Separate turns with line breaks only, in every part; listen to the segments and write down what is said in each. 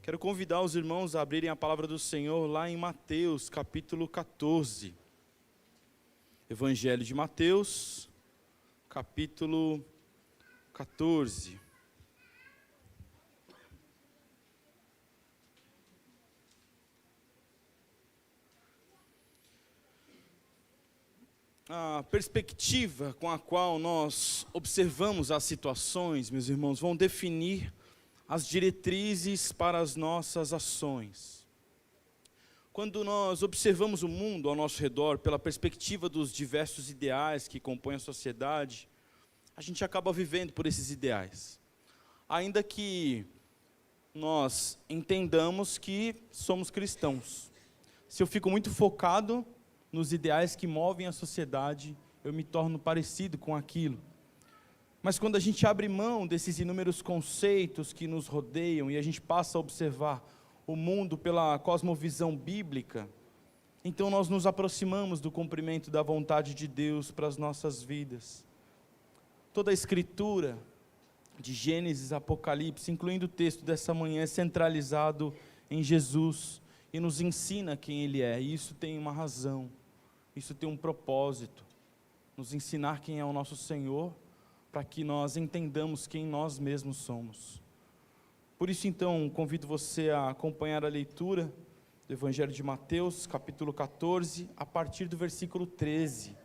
Quero convidar os irmãos a abrirem a palavra do Senhor lá em Mateus, capítulo 14. Evangelho de Mateus, capítulo 14. A perspectiva com a qual nós observamos as situações, meus irmãos, vão definir as diretrizes para as nossas ações. Quando nós observamos o mundo ao nosso redor pela perspectiva dos diversos ideais que compõem a sociedade, a gente acaba vivendo por esses ideais. Ainda que nós entendamos que somos cristãos. Se eu fico muito focado nos ideais que movem a sociedade, eu me torno parecido com aquilo. Mas quando a gente abre mão desses inúmeros conceitos que nos rodeiam e a gente passa a observar o mundo pela cosmovisão bíblica, então nós nos aproximamos do cumprimento da vontade de Deus para as nossas vidas. Toda a escritura, de Gênesis a Apocalipse, incluindo o texto dessa manhã, é centralizado em Jesus e nos ensina quem Ele é. E isso tem uma razão, isso tem um propósito, nos ensinar quem é o nosso Senhor, para que nós entendamos quem nós mesmos somos. Por isso, então, convido você a acompanhar a leitura do Evangelho de Mateus, capítulo 14, a partir do versículo 13.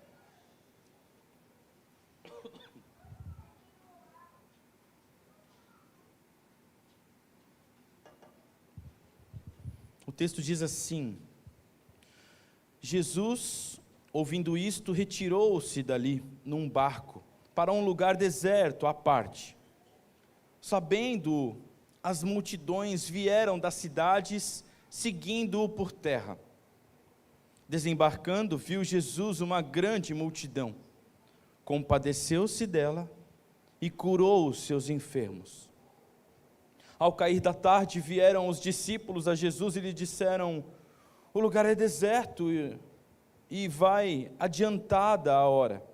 O texto diz assim: Jesus, ouvindo isto, retirou-se dali num barco, para um lugar deserto à parte. Sabendo, as multidões vieram das cidades, seguindo-o por terra. Desembarcando, viu Jesus uma grande multidão. Compadeceu-se dela e curou os seus enfermos. Ao cair da tarde, vieram os discípulos a Jesus e lhe disseram: o lugar é deserto e vai adiantada a hora.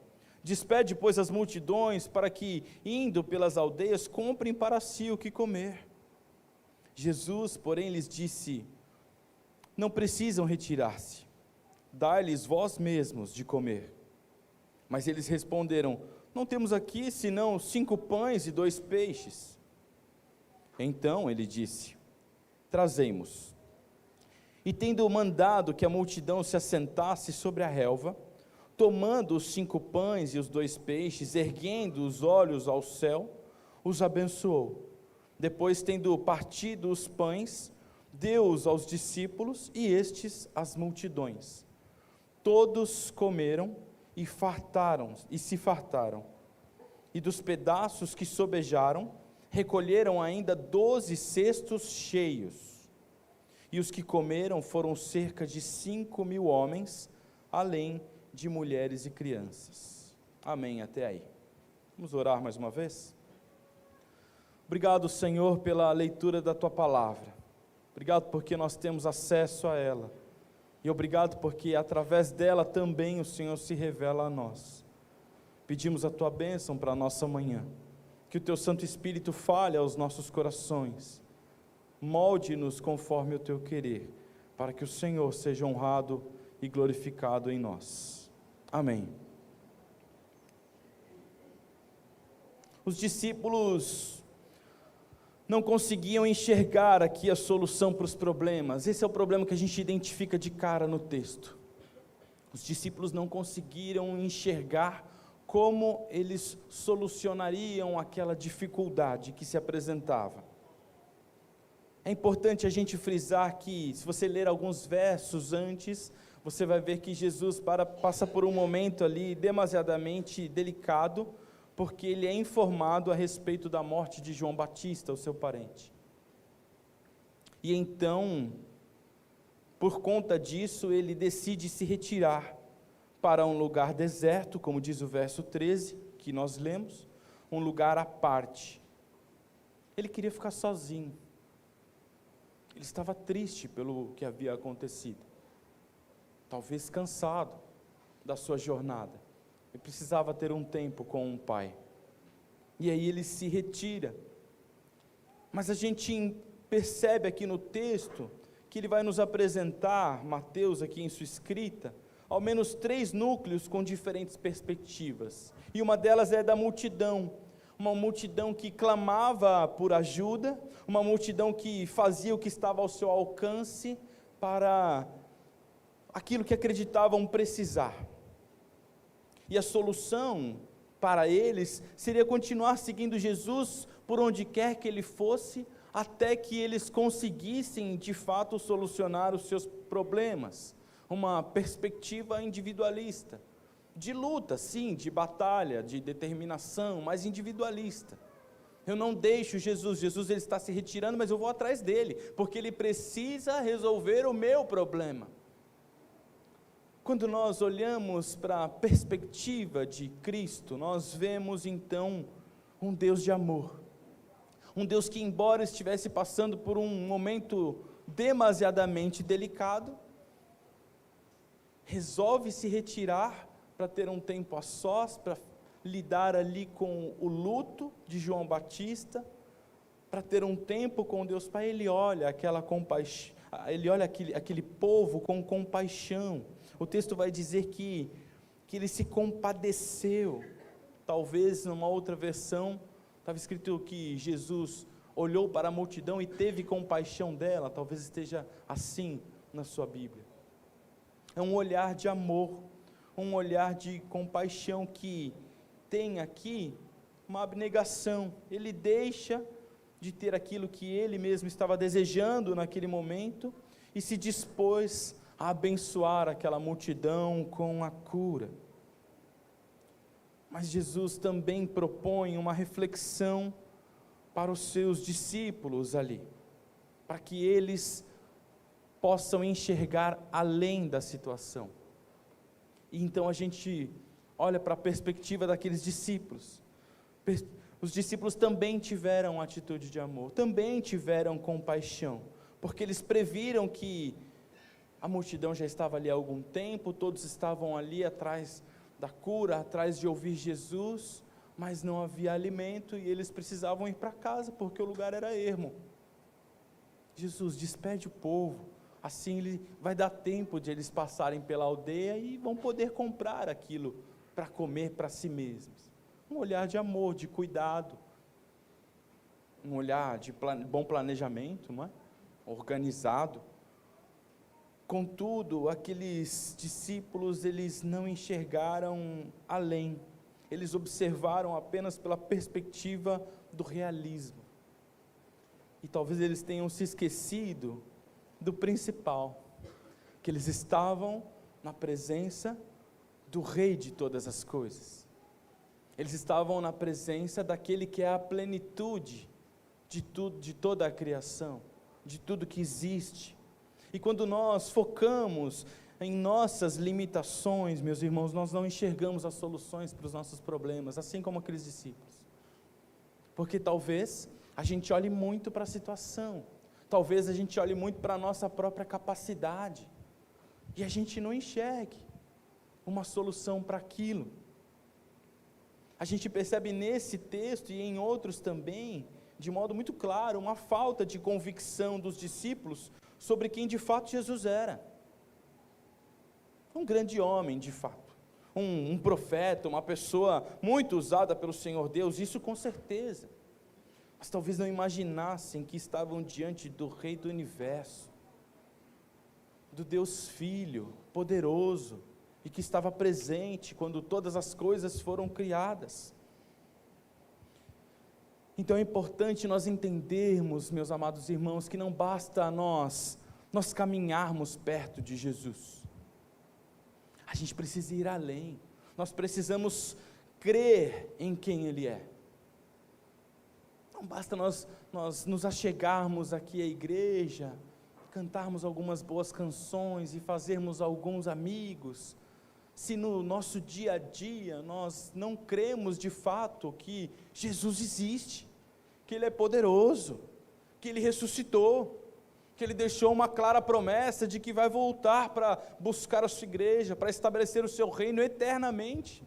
Despede, pois, as multidões, para que, indo pelas aldeias, comprem para si o que comer. Jesus, porém, lhes disse: não precisam retirar-se, dai-lhes vós mesmos de comer. Mas eles responderam: não temos aqui senão 5 pães e 2 peixes. Então ele disse: trazei-mos. E tendo mandado que a multidão se assentasse sobre a relva, tomando os 5 pães e os 2 peixes, erguendo os olhos ao céu, os abençoou. Depois, tendo partido os pães, deu-os aos discípulos e estes às multidões. Todos comeram e se fartaram. E dos pedaços que sobejaram, recolheram ainda 12 cestos cheios. E os que comeram foram cerca de 5.000 homens, além de mulheres e crianças. Amém, até aí. Vamos orar mais uma vez? Obrigado, Senhor, pela leitura da Tua Palavra. Obrigado porque nós temos acesso a ela. E obrigado porque através dela também o Senhor se revela a nós. Pedimos a Tua bênção para a nossa manhã. Que o Teu Santo Espírito fale aos nossos corações. Molde-nos conforme o Teu querer, para que o Senhor seja honrado e glorificado em nós. Amém. Os discípulos não conseguiam enxergar aqui a solução para os problemas. Esse é o problema que a gente identifica de cara no texto. Os discípulos não conseguiram enxergar como eles solucionariam aquela dificuldade que se apresentava. É importante a gente frisar que, se você ler alguns versos antes, você vai ver que Jesus passa por um momento ali demasiadamente delicado, porque ele é informado a respeito da morte de João Batista, o seu parente. E então, por conta disso, ele decide se retirar para um lugar deserto, como diz o verso 13, que nós lemos, um lugar à parte. Ele queria ficar sozinho. Ele estava triste pelo que havia acontecido. Talvez cansado da sua jornada. Ele precisava ter um tempo com um pai. E aí ele se retira. Mas a gente percebe aqui no texto, que ele vai nos apresentar, Mateus aqui em sua escrita, ao menos 3 núcleos com diferentes perspectivas. E uma delas é da multidão, uma multidão que clamava por ajuda, uma multidão que fazia o que estava ao seu alcance para aquilo que acreditavam precisar. E a solução para eles seria continuar seguindo Jesus por onde quer que ele fosse, até que eles conseguissem de fato solucionar os seus problemas. Uma perspectiva individualista, de luta, sim, de batalha, de determinação, mas individualista. Eu não deixo Jesus ele está se retirando, mas eu vou atrás dele, porque ele precisa resolver o meu problema. Quando nós olhamos para a perspectiva de Cristo, nós vemos então um Deus de amor, um Deus que, embora estivesse passando por um momento demasiadamente delicado, resolve se retirar para ter um tempo a sós, para lidar ali com o luto de João Batista, para ter um tempo com Deus Pai. Ele olha aquele povo com compaixão. O texto vai dizer que ele se compadeceu. Talvez numa outra versão estava escrito que Jesus olhou para a multidão e teve compaixão dela. Talvez esteja assim na sua Bíblia. É um olhar de amor, um olhar de compaixão que tem aqui uma abnegação. Ele deixa de ter aquilo que ele mesmo estava desejando naquele momento e se dispôs a abençoar aquela multidão com a cura. Mas Jesus também propõe uma reflexão para os seus discípulos ali, para que eles possam enxergar além da situação. E então a gente olha para a perspectiva daqueles discípulos. Os discípulos também tiveram atitude de amor, também tiveram compaixão, porque eles previram que a multidão já estava ali há algum tempo, todos estavam ali atrás da cura, atrás de ouvir Jesus, mas não havia alimento e eles precisavam ir para casa, porque o lugar era ermo. Jesus despede o povo, assim ele vai dar tempo de eles passarem pela aldeia e vão poder comprar aquilo para comer para si mesmos. Um olhar de amor, de cuidado, um olhar de bom planejamento, não é? Organizado. Contudo, aqueles discípulos, eles não enxergaram além, eles observaram apenas pela perspectiva do realismo, e talvez eles tenham se esquecido do principal, que eles estavam na presença do Rei de todas as coisas, eles estavam na presença daquele que é a plenitude de tudo, de toda a criação, de tudo que existe. E quando nós focamos em nossas limitações, meus irmãos, nós não enxergamos as soluções para os nossos problemas, assim como aqueles discípulos. Porque talvez a gente olhe muito para a situação, talvez a gente olhe muito para a nossa própria capacidade, e a gente não enxergue uma solução para aquilo. A gente percebe nesse texto e em outros também, de modo muito claro, uma falta de convicção dos discípulos sobre quem de fato Jesus era. Um grande homem, de fato, um profeta, uma pessoa muito usada pelo Senhor Deus, isso com certeza, mas talvez não imaginassem que estavam diante do Rei do Universo, do Deus Filho, poderoso, e que estava presente quando todas as coisas foram criadas. Então é importante nós entendermos, meus amados irmãos, que não basta nós caminharmos perto de Jesus, a gente precisa ir além, nós precisamos crer em quem Ele é. Não basta nós nos achegarmos aqui à igreja, cantarmos algumas boas canções e fazermos alguns amigos, se no nosso dia a dia nós não cremos de fato que Jesus existe, que Ele é poderoso, que Ele ressuscitou, que Ele deixou uma clara promessa de que vai voltar para buscar a sua igreja, para estabelecer o seu reino eternamente.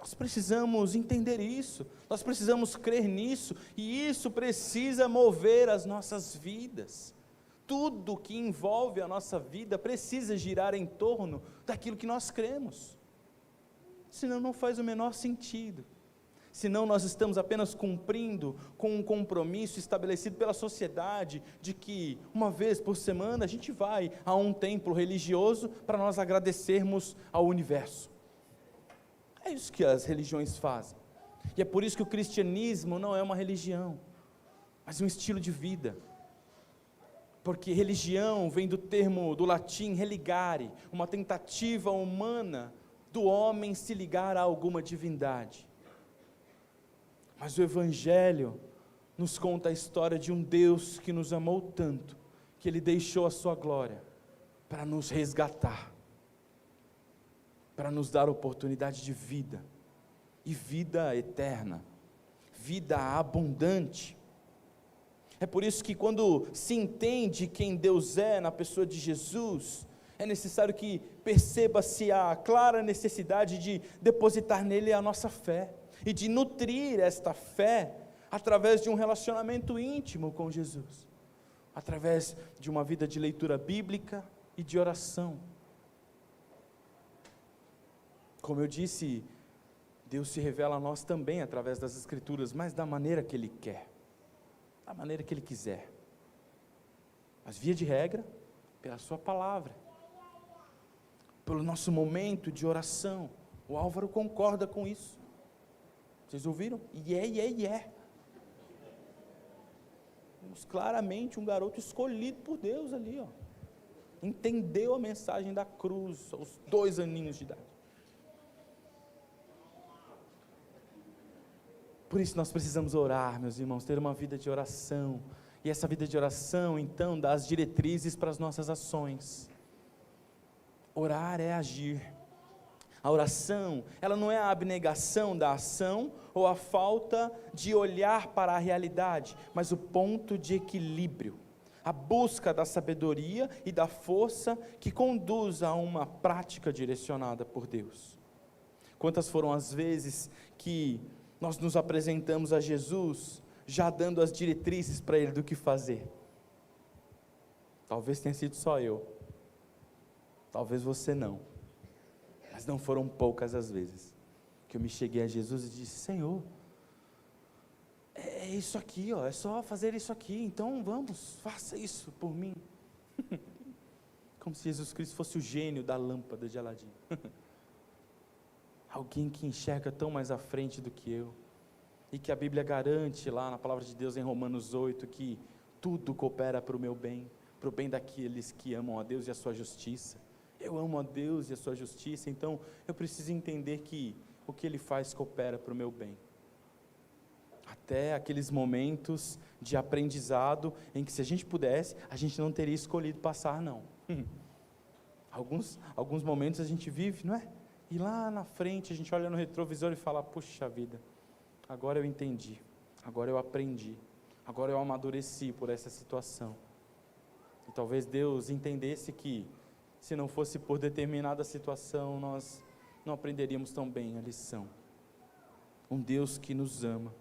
Nós precisamos entender isso, nós precisamos crer nisso, e isso precisa mover as nossas vidas. Tudo que envolve a nossa vida precisa girar em torno daquilo que nós cremos, senão não faz o menor sentido. Senão nós estamos apenas cumprindo com um compromisso estabelecido pela sociedade, de que uma vez por semana a gente vai a um templo religioso para nós agradecermos ao universo. É isso que as religiões fazem, e é por isso que o cristianismo não é uma religião, mas um estilo de vida, porque religião vem do latim religare, uma tentativa humana do homem se ligar a alguma divindade. Mas o Evangelho nos conta a história de um Deus que nos amou tanto, que Ele deixou a sua glória para nos resgatar, para nos dar oportunidade de vida, e vida eterna, vida abundante. É por isso que quando se entende quem Deus é na pessoa de Jesus, é necessário que perceba-se a clara necessidade de depositar nele a nossa fé, e de nutrir esta fé através de um relacionamento íntimo com Jesus, através de uma vida de leitura bíblica e de oração. Como eu disse, Deus se revela a nós também através das Escrituras, mas da maneira que Ele quer, da maneira que Ele quiser, mas via de regra, pela sua palavra, pelo nosso momento de oração. O Álvaro concorda com isso. Vocês ouviram? Vemos claramente um garoto escolhido por Deus ali, ó. Entendeu a mensagem da cruz aos 2 aninhos de idade. Por isso nós precisamos orar, meus irmãos, ter uma vida de oração, e essa vida de oração então dá as diretrizes para as nossas ações. Orar é agir. A oração, ela não é a abnegação da ação, ou a falta de olhar para a realidade, mas o ponto de equilíbrio, a busca da sabedoria e da força que conduz a uma prática direcionada por Deus. Quantas foram as vezes que nós nos apresentamos a Jesus, já dando as diretrizes para Ele do que fazer? Talvez tenha sido só eu, talvez você não, mas não foram poucas as vezes que eu me cheguei a Jesus e disse: Senhor, é isso aqui, ó, é só fazer isso aqui, então vamos, faça isso por mim. Como se Jesus Cristo fosse o gênio da lâmpada de Aladim. Alguém que enxerga tão mais à frente do que eu, e que a Bíblia garante lá na palavra de Deus em Romanos 8, que tudo coopera para o meu bem, para o bem daqueles que amam a Deus e a sua justiça. Eu amo a Deus e a sua justiça, então eu preciso entender que o que Ele faz coopera para o meu bem. Até aqueles momentos de aprendizado, em que se a gente pudesse, a gente não teria escolhido passar, não. Alguns momentos a gente vive, não é? E lá na frente a gente olha no retrovisor e fala: puxa vida, agora eu entendi, agora eu aprendi, agora eu amadureci por essa situação. E talvez Deus entendesse que, se não fosse por determinada situação, nós não aprenderíamos tão bem a lição. Um Deus que nos ama.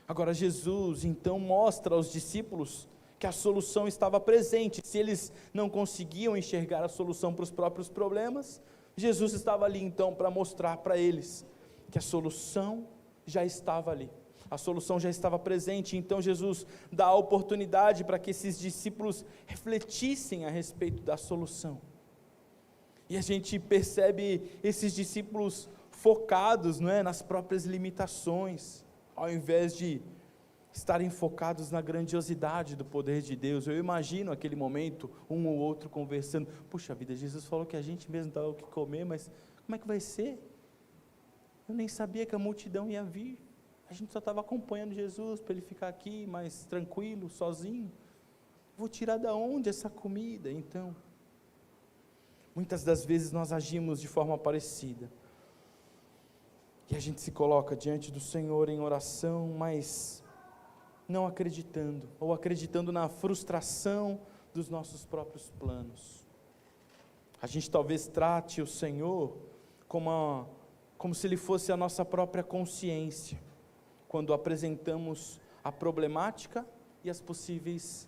Agora Jesus então mostra aos discípulos que a solução estava presente. Se eles não conseguiam enxergar a solução para os próprios problemas, Jesus estava ali então para mostrar para eles que a solução já estava ali, a solução já estava presente. Então Jesus dá a oportunidade para que esses discípulos refletissem a respeito da solução, e a gente percebe esses discípulos focados, não é, nas próprias limitações, ao invés de estarem focados na grandiosidade do poder de Deus. Eu imagino aquele momento, um ou outro conversando: puxa vida, Jesus falou que a gente mesmo dá o que comer, mas como é que vai ser? Eu nem sabia que a multidão ia vir, a gente só estava acompanhando Jesus, para Ele ficar aqui mais tranquilo, sozinho. Vou tirar da onde essa comida? Então, muitas das vezes nós agimos de forma parecida, e a gente se coloca diante do Senhor em oração, mas não acreditando, ou acreditando na frustração dos nossos próprios planos. A gente talvez trate o Senhor como como se ele fosse a nossa própria consciência, quando apresentamos a problemática e as possíveis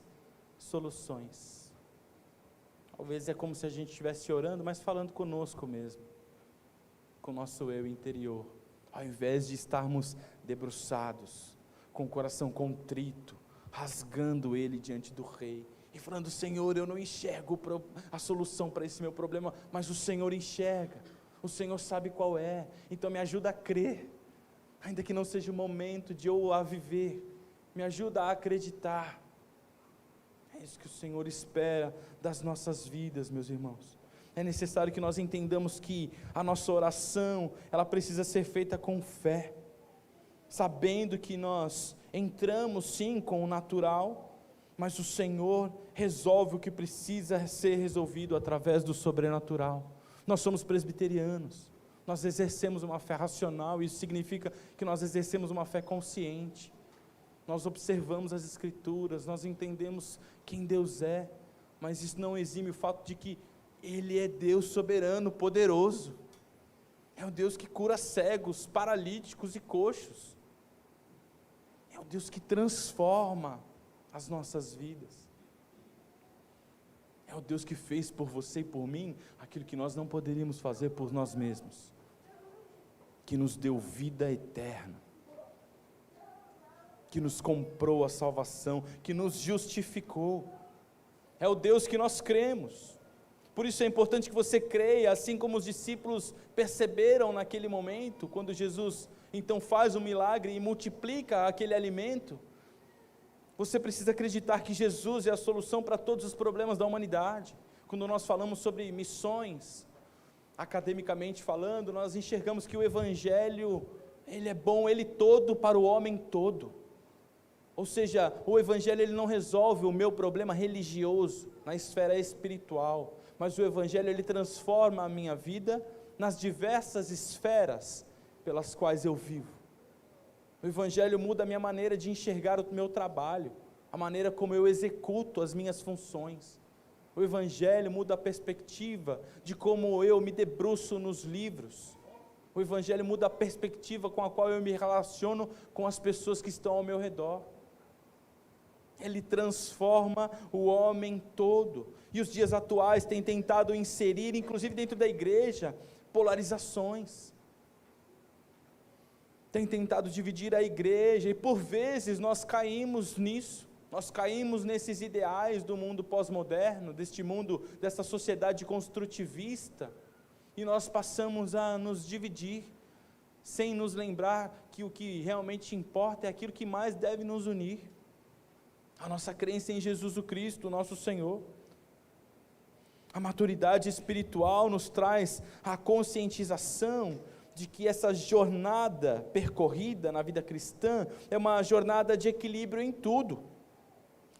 soluções. Talvez é como se a gente estivesse orando, mas falando conosco mesmo, com o nosso eu interior, ao invés de estarmos debruçados, com o coração contrito, rasgando ele diante do rei, e falando: Senhor, eu não enxergo a solução para esse meu problema, mas o Senhor enxerga, o Senhor sabe qual é, então me ajuda a crer, ainda que não seja o momento de eu a viver, me ajuda a acreditar. É isso que o Senhor espera das nossas vidas, meus irmãos. É necessário que nós entendamos que a nossa oração, ela precisa ser feita com fé, sabendo que nós entramos sim com o natural, mas o Senhor resolve o que precisa ser resolvido através do sobrenatural. Nós somos presbiterianos, nós exercemos uma fé racional, isso significa que nós exercemos uma fé consciente, nós observamos as Escrituras, nós entendemos quem Deus é, mas isso não exime o fato de que Ele é Deus soberano, poderoso, é o Deus que cura cegos, paralíticos e coxos, é o Deus que transforma as nossas vidas, é o Deus que fez por você e por mim aquilo que nós não poderíamos fazer por nós mesmos, que nos deu vida eterna, que nos comprou a salvação, que nos justificou, é o Deus que nós cremos. Por isso é importante que você creia, assim como os discípulos perceberam naquele momento, quando Jesus então faz um milagre e multiplica aquele alimento. Você precisa acreditar que Jesus é a solução para todos os problemas da humanidade. Quando nós falamos sobre missões, academicamente falando, nós enxergamos que o Evangelho, ele é bom, ele todo para o homem todo. Ou seja, o Evangelho ele não resolve o meu problema religioso, na esfera espiritual, mas o Evangelho ele transforma a minha vida nas diversas esferas pelas quais eu vivo. O Evangelho muda a minha maneira de enxergar o meu trabalho, a maneira como eu executo as minhas funções. O Evangelho muda a perspectiva de como eu me debruço nos livros. O Evangelho muda a perspectiva com a qual eu me relaciono com as pessoas que estão ao meu redor. Ele transforma o homem todo, e os dias atuais têm tentado inserir, inclusive dentro da igreja, polarizações, têm tentado dividir a igreja, e por vezes nós caímos nisso, nós caímos nesses ideais do mundo pós-moderno, deste mundo, dessa sociedade construtivista, e nós passamos a nos dividir, sem nos lembrar que o que realmente importa é aquilo que mais deve nos unir, a nossa crença em Jesus o Cristo, nosso Senhor. A maturidade espiritual nos traz a conscientização de que essa jornada percorrida na vida cristã é uma jornada de equilíbrio em tudo.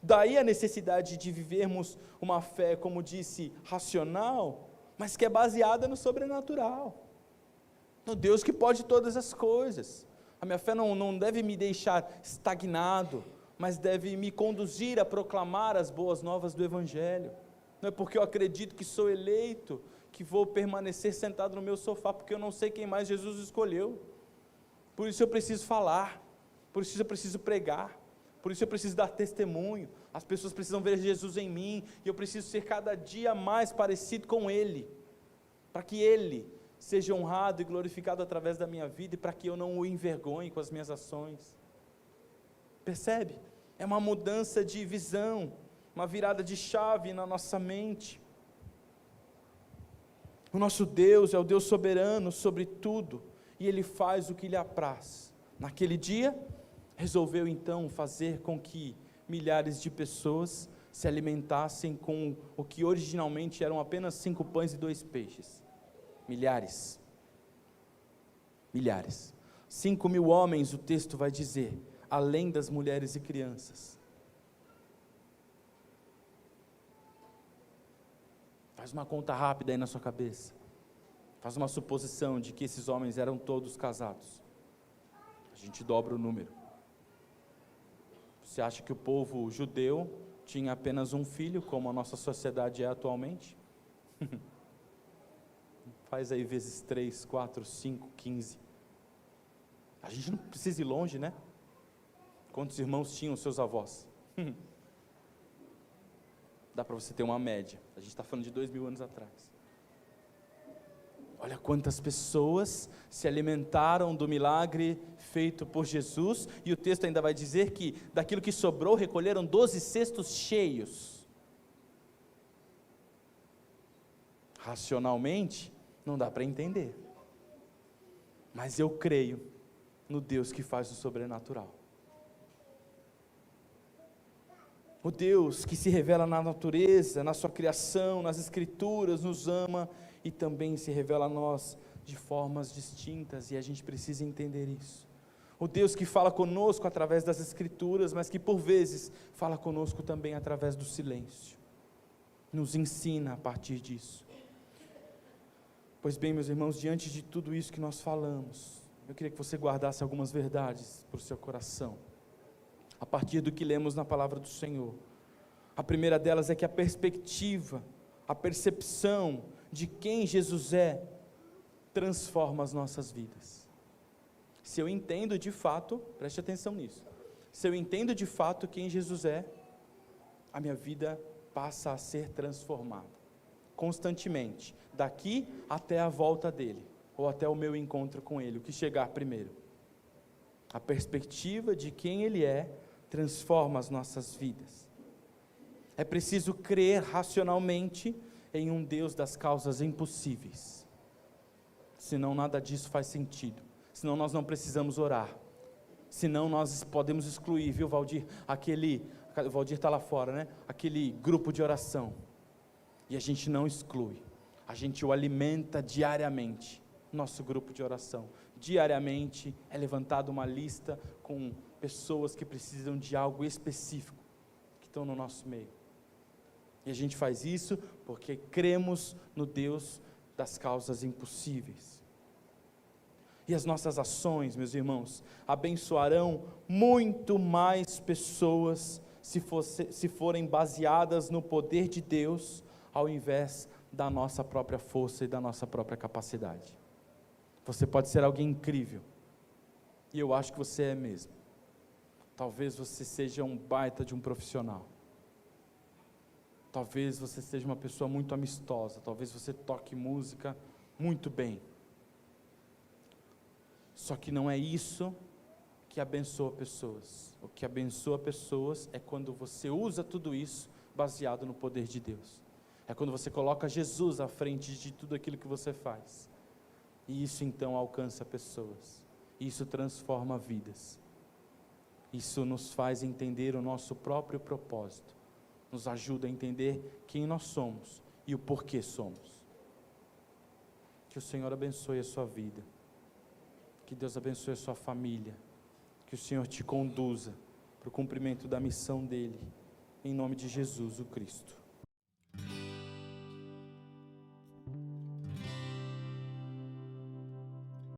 Daí a necessidade de vivermos uma fé, como disse, racional, mas que é baseada no sobrenatural, no Deus que pode todas as coisas. A minha fé não deve me deixar estagnado, mas deve me conduzir a proclamar as boas novas do Evangelho. Não é porque eu acredito que sou eleito, que vou permanecer sentado no meu sofá, porque eu não sei quem mais Jesus escolheu. Por isso eu preciso falar, por isso eu preciso pregar, por isso eu preciso dar testemunho, as pessoas precisam ver Jesus em mim, e eu preciso ser cada dia mais parecido com Ele, para que Ele seja honrado e glorificado através da minha vida, e para que eu não o envergonhe com as minhas ações. Percebe? É uma mudança de visão, uma virada de chave na nossa mente. O nosso Deus é o Deus soberano sobre tudo, e Ele faz o que lhe apraz. Naquele dia, resolveu então fazer com que milhares de pessoas se alimentassem com o que originalmente eram apenas 5 pães e 2 peixes. Milhares. 5.000 homens, o texto vai dizer, além das mulheres e crianças. Faz uma conta rápida aí na sua cabeça, faz uma suposição de que esses homens eram todos casados, a gente dobra o número. Você acha que o povo judeu tinha apenas um filho, como a nossa sociedade é atualmente? Faz aí vezes 3, 4, 5, 15. A gente não precisa ir longe, né? Quantos irmãos tinham seus avós? Dá para você ter uma média. A gente está falando de 2000 anos atrás. Olha quantas pessoas se alimentaram do milagre feito por Jesus, e o texto ainda vai dizer que daquilo que sobrou recolheram 12 cestos cheios. Racionalmente, não dá para entender, mas eu creio no Deus que faz o sobrenatural. O Deus que se revela na natureza, na sua criação, nas escrituras, nos ama e também se revela a nós de formas distintas, e a gente precisa entender isso. O Deus que fala conosco através das escrituras, mas que por vezes fala conosco também através do silêncio, nos ensina a partir disso. Pois bem, meus irmãos, diante de tudo isso que nós falamos, eu queria que você guardasse algumas verdades para o seu coração, a partir do que lemos na palavra do Senhor. A primeira delas é que a perspectiva, a percepção de quem Jesus é, transforma as nossas vidas. Se eu entendo de fato, preste atenção nisso, se eu entendo de fato quem Jesus é, a minha vida passa a ser transformada, constantemente, daqui até a volta dele, ou até o meu encontro com ele, o que chegar primeiro. A perspectiva de quem ele é, transforma as nossas vidas. É preciso crer racionalmente em um Deus das causas impossíveis, senão nada disso faz sentido, senão nós não precisamos orar, senão nós podemos excluir, viu, Valdir, o Valdir está lá fora, né, aquele grupo de oração, e a gente não exclui, a gente o alimenta diariamente, nosso grupo de oração, diariamente é levantada uma lista com pessoas que precisam de algo específico, que estão no nosso meio, e a gente faz isso porque cremos no Deus das causas impossíveis. E as nossas ações, meus irmãos, abençoarão muito mais pessoas se forem baseadas no poder de Deus, ao invés da nossa própria força e da nossa própria capacidade. Você pode ser alguém incrível, e eu acho que você é mesmo. Talvez você seja um baita de um profissional. Talvez você seja uma pessoa muito amistosa, talvez você toque música muito bem. Só que não é isso que abençoa pessoas. O que abençoa pessoas é quando você usa tudo isso baseado no poder de Deus. É quando você coloca Jesus à frente de tudo aquilo que você faz. E isso então alcança pessoas. Isso transforma vidas. Isso nos faz entender o nosso próprio propósito. Nos ajuda a entender quem nós somos e o porquê somos. Que o Senhor abençoe a sua vida. Que Deus abençoe a sua família. Que o Senhor te conduza para o cumprimento da missão dEle. Em nome de Jesus, o Cristo.